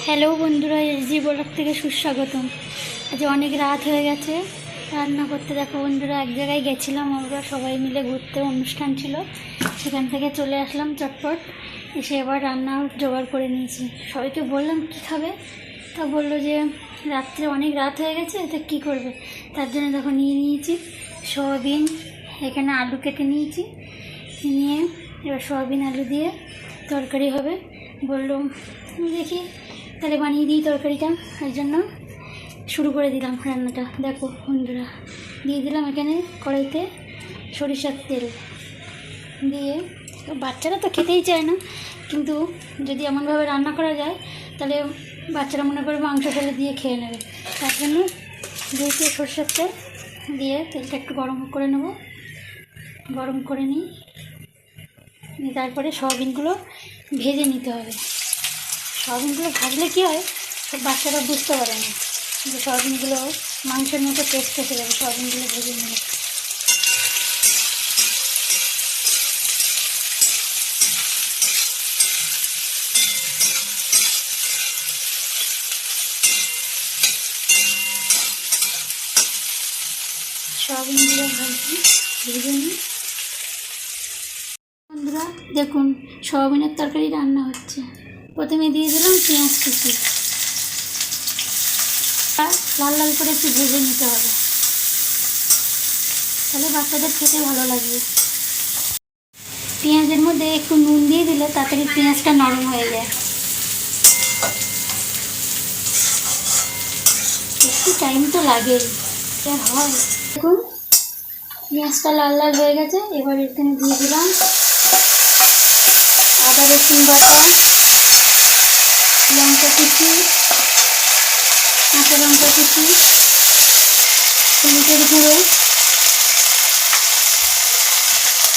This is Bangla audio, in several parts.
হ্যালো বন্ধুরা, এসজি ব্লগ থেকে সুস্বাগতম। আজ অনেক রাত হয়ে গেছে, রান্না করতে। দেখো বন্ধুরা, এক জায়গায় গেছিলাম আমরা সবাই মিলে ঘুরতে, অনুষ্ঠান ছিল, সেখান থেকে চলে আসলাম চটপট। এসে এবার রান্না জোগাড় করে নিয়েছি। সবাইকে বললাম কী খাবে, তা বললো যে রাত্রে অনেক রাত হয়ে গেছে, তো কী করবে। তার জন্য দেখো নিয়ে নিয়েছি সয়াবিন, এখানে আলু কেটে নিয়েছি, নিয়ে এবার সয়াবিন আলু দিয়ে তরকারি হবে। বললো দেখি তাহলে বানিয়ে দিই তরকারিটা, ওই জন্য শুরু করে দিলাম রান্নাটা। দেখো বন্ধুরা, দিয়ে দিলাম এখানে কড়াইতে সরিষার তেল দিয়ে। বাচ্চারা তো খেতেই চায় না, কিন্তু যদি এমনভাবে রান্না করা যায় তাহলে বাচ্চারা মনে করে মাংস ফেলে দিয়ে খেয়ে নেবে। তার জন্য দিয়ে সরষের তেল দিয়ে তেলটা একটু গরম করে নেব। গরম করে নিই, তারপরে সয়াবিনগুলো ভেজে নিতে হবে। সয়াবিনগুলো ভাজলে কী হয়, সব বাচ্চারা বুঝতে পারে না যে সয়াবিনগুলো মাংসের মতো টেস্ট এসে যাবে সয়াবিনগুলো ভেজে নিয়ে। সয়াবিনগুলো ভেজে নিই। বন্ধুরা দেখুন, সয়াবিনের তরকারি রান্না হচ্ছে। প্রথমে দিয়ে দিলাম পেঁয়াজ কুচি, লাল লাল করে একটু ভেজে নিতে হবে, তাহলে বাচ্চাদের খেতে ভালো লাগবে। পেঁয়াজের মধ্যে একটু নুন দিয়ে দিলে তাড়াতাড়ি পেঁয়াজটা নরম হয়ে যায়। একটু টাইম তো লাগেই, হয়। দেখুন পেঁয়াজটা লাল লাল হয়ে গেছে। এবার এখানে দিয়ে দিলাম আদা রসুন বাটা, লঙ্কা কুচি, কাঁচা লঙ্কা কুচি, হলুদের গুঁড়ো,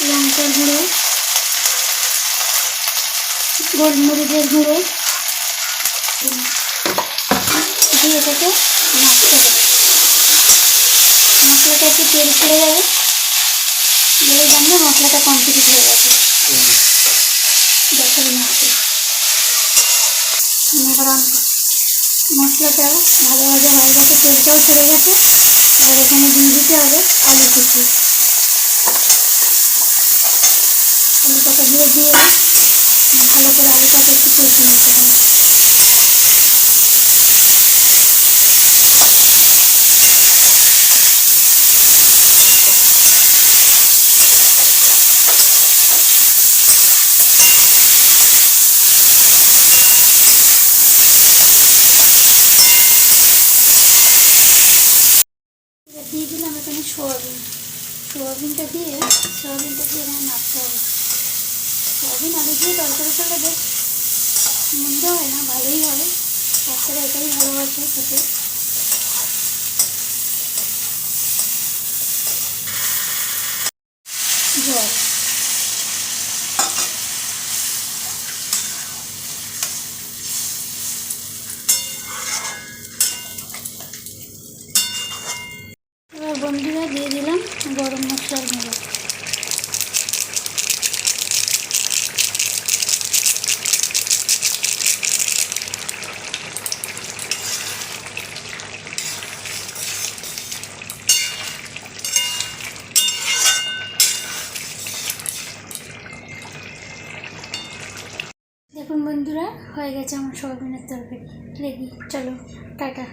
লঙ্কার গুঁড়ো, গোলমরিচের গুঁড়ো দিয়ে এটাকে নাড়তে হবে। মশলাটা একটু তেল ছেড়ে যাবে, দিয়ে জানলে মশলাটা কমপ্লিট হয়ে গেছে। দেখাবে নাড়তে। এবার মশলাটা ভাজা ভাজা হয়ে গেছে, তেলটাও ছেড়ে গেছে। এবার এখানে দিয়ে দিতে হবে আলু কুচি। আলু কটা দিয়ে ভালো করে আলুটাকে একটু কষিয়ে নিতে হবে। দিয়ে দিলাম এখানে সয়াবিনটা দিয়ে এখানে নাড়তে হবে। সয়াবিন আলু দিয়ে তরকারি করলে বেশ মন্দ হয় না, ভালোই হয়। বাচ্চারা এটাই ভালোবাসে খেতে। জল এবার বন্ধুরা দিয়ে দিলাম গরম মশলার গুঁড়ো। দেখুন বন্ধুরা, হয়ে গেছে আমার সয়াবিনের তরকারি রেডি। চলো টাটা।